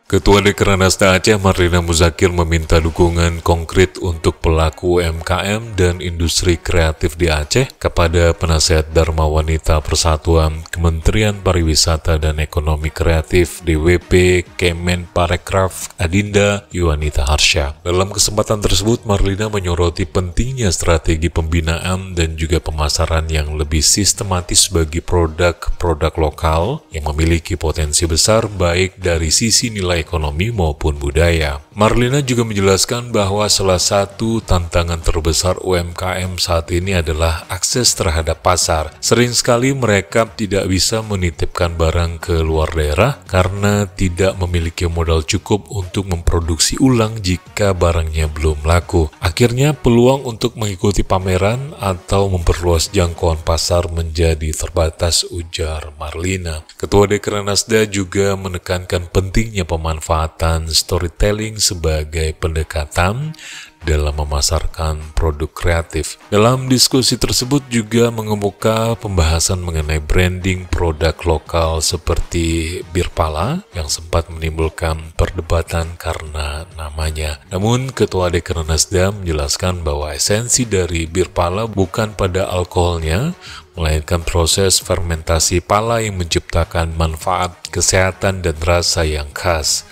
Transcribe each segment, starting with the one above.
Ketua Dekranasda Aceh Marlina Muzakir meminta dukungan konkret untuk pelaku UMKM dan industri kreatif di Aceh kepada Penasehat Dharma Wanita Persatuan Kementerian Pariwisata dan Ekonomi Kreatif DWP Kemenparekraf Adinda Yuanita Harsha. Dalam kesempatan tersebut, Marlina menyoroti pentingnya strategi pembinaan dan juga pemasaran yang lebih sistematis bagi produk-produk lokal yang memiliki potensi besar baik dari sisi nilai ekonomi maupun budaya. Marlina juga menjelaskan bahwa salah satu tantangan terbesar UMKM saat ini adalah akses terhadap pasar. Sering sekali mereka tidak bisa menitipkan barang ke luar daerah karena tidak memiliki modal cukup untuk memproduksi ulang jika barangnya belum laku. Akhirnya peluang untuk mengikuti pameran atau memperluas jangkauan pasar menjadi terbatas, ujar Marlina. Ketua Dekranasda juga menekankan pentingnya pemanfaatan storytelling sebagai pendekatan dalam memasarkan produk kreatif. Dalam diskusi tersebut juga mengemuka pembahasan mengenai branding produk lokal seperti Bir Pala yang sempat menimbulkan perdebatan karena namanya. Namun Ketua Dekranasda menjelaskan bahwa esensi dari Bir Pala bukan pada alkoholnya, melainkan proses fermentasi pala yang menciptakan manfaat kesehatan dan rasa yang khas.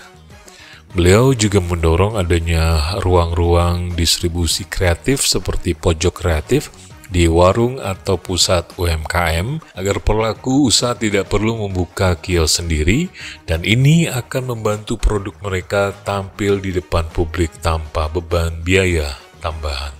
Beliau juga mendorong adanya ruang-ruang distribusi kreatif seperti pojok kreatif di warung atau pusat UMKM agar pelaku usaha tidak perlu membuka kios sendiri, dan ini akan membantu produk mereka tampil di depan publik tanpa beban biaya tambahan.